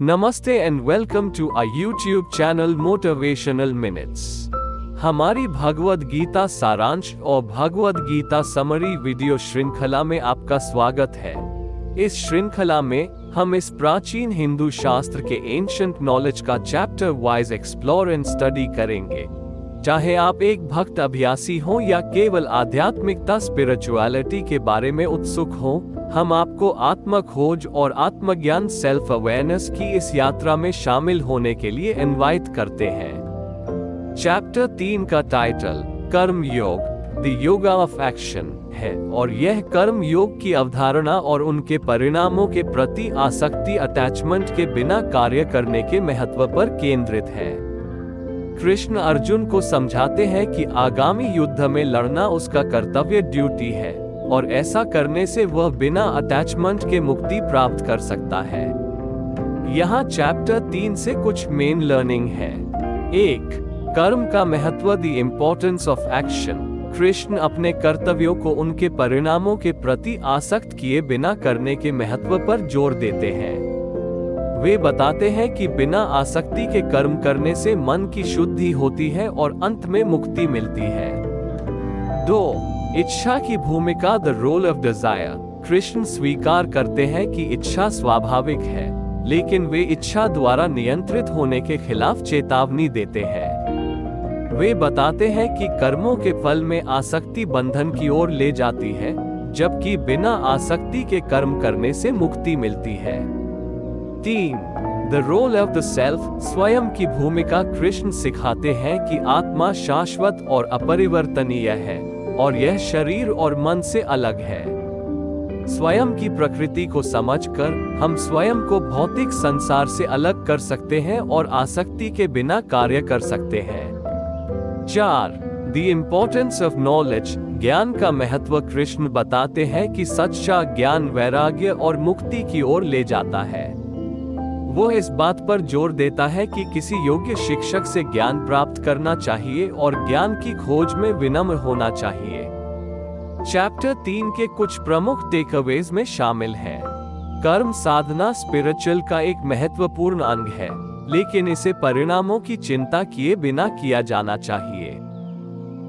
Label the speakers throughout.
Speaker 1: नमस्ते and welcome to our YouTube channel motivational minutes. हमारी भगवद गीता सारांश और भगवद गीता समरी वीडियो श्रृंखला में आपका स्वागत है। इस श्रृंखला में हम इस प्राचीन हिंदू शास्त्र के एंशिएंट नॉलेज का chapter wise explore and study करेंगे। चाहे आप एक भक्त अभ्यासी हो या केवल आध्यात्मिकता स्पिरिचुअलिटी के बारे में उत्सुक हो, हम आपको आत्म खोज और आत्मज्ञान सेल्फ अवेयरनेस की इस यात्रा में शामिल होने के लिए इनवाइट करते हैं। चैप्टर 3 का टाइटल कर्म योग द योगा ऑफ एक्शन है और यह कर्म योग की अवधारणा और उनके परिणामों के प्रति आसक्ति अटैचमेंट के बिना कार्य करने के महत्व पर केंद्रित है। कृष्ण अर्जुन को समझाते हैं कि आगामी युद्ध में लड़ना उसका कर्तव्य ड्यूटी है और ऐसा करने से वह बिना अटैचमेंट के मुक्ति प्राप्त कर सकता है। यहाँ चैप्टर 3 से कुछ मेन लर्निंग है। 1. कर्म का महत्व the importance of action. Krishna अपने कर्तव्यों को उनके परिणामों के प्रति आसक्त किए बिना करने के महत्व पर जोर देते हैं। वे बताते हैं कि बिना आसक्ति के कर्म करने से मन की शुद्धि होती है और अंत में मुक्ति मिलती है। 2. इच्छा की भूमिका the role of desire. Krishna स्वीकार करते हैं कि इच्छा स्वाभाविक है, लेकिन वे इच्छा द्वारा नियंत्रित होने के खिलाफ चेतावनी देते हैं। वे बताते हैं कि कर्मों के फल में आसक्ति बंधन की ओर ले जाती है, जबकि बिना आसक्ति के कर्म करने से मुक्ति मिलती है। 3. The role of the self. स्वयं की भूमिका। कृष्ण सिखाते हैं कि आत्मा शाश्वत और अपरिवर्तनीय है और यह शरीर और मन से अलग है। स्वयं की प्रकृति को समझकर हम स्वयं को भौतिक संसार से अलग कर सकते हैं और आसक्ति के बिना कार्य कर सकते हैं। 4. The importance of knowledge. ज्ञान का महत्व। कृष्ण बताते हैं कि सच्चा ज्ञान वैराग्य और मुक्ति की ओर ले जाता है। वो इस बात पर जोर देता है कि किसी योग्य शिक्षक से ज्ञान प्राप्त करना चाहिए और ज्ञान की खोज में विनम्र होना चाहिए। चैप्टर 3 के कुछ प्रमुख टेकअवेज में शामिल हैं। कर्म साधना स्पिरिचुअल का एक महत्वपूर्ण अंग है, लेकिन इसे परिणामों की चिंता किए बिना किया जाना चाहिए।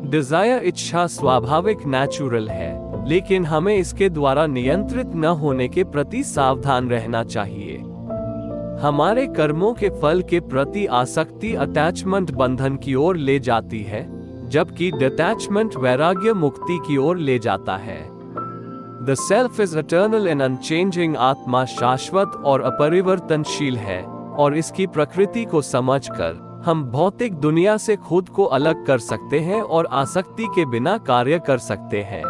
Speaker 1: डिजायर इच्छा स्वाभाविक नेचुरल है, लेकिन हमें इसके द्वारा नियंत्रित न होने के प्रति सावधान रहना चाहिए। हमारे कर्मों के फल के प्रति आसक्ति अटैचमेंट बंधन की ओर ले जाती है, जबकि डिटैचमेंट वैराग्य मुक्ति की ओर ले जाता है। The self is eternal and unchanging. आत्मा शाश्वत और अपरिवर्तनशील है और इसकी प्रकृति को समझकर हम भौतिक दुनिया से खुद को अलग कर सकते हैं और आसक्ति के बिना कार्य कर सकते हैं।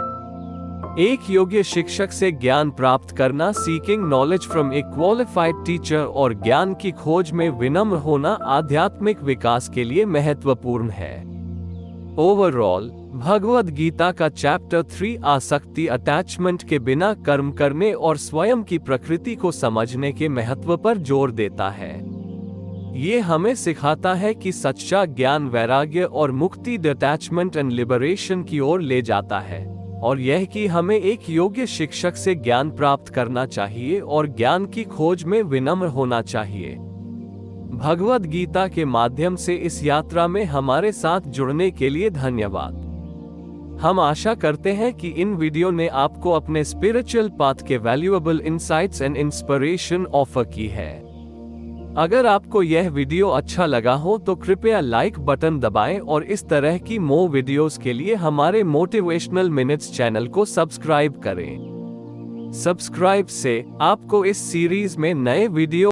Speaker 1: एक योग्य शिक्षक से ज्ञान प्राप्त करना। Seeking knowledge from A qualified teacher और ज्ञान की खोज में विनम्र होना आध्यात्मिक विकास के लिए महत्वपूर्ण है। ओवरऑल भगवद गीता का चैप्टर 3 आसक्ति अटैचमेंट के बिना कर्म करने और स्वयं की प्रकृति को समझने के महत्व पर जोर देता है। ये हमें सिखाता है कि सच्चा ज्ञान वैराग्य और मुक्ति डिटैचमेंट एंड लिबरेशन की ओर ले जाता है, और यह कि हमें एक योग्य शिक्षक से ज्ञान प्राप्त करना चाहिए और ज्ञान की खोज में विनम्र होना चाहिए। भगवद गीता के माध्यम से इस यात्रा में हमारे साथ जुड़ने के लिए धन्यवाद। हम आशा करते हैं कि इन वीडियो ने आपको अपने स्पिरिचुअल पाथ के valuable insights and inspiration offer की है। अगर आपको यह वीडियो अच्छा लगा हो तो कृपया लाइक बटन दबाएं और इस तरह की मोर वीडियोस के लिए हमारे मोटिवेशनल मिनट्स चैनल को सब्सक्राइब करें। सब्सक्राइब से आपको इस सीरीज में नए वीडियो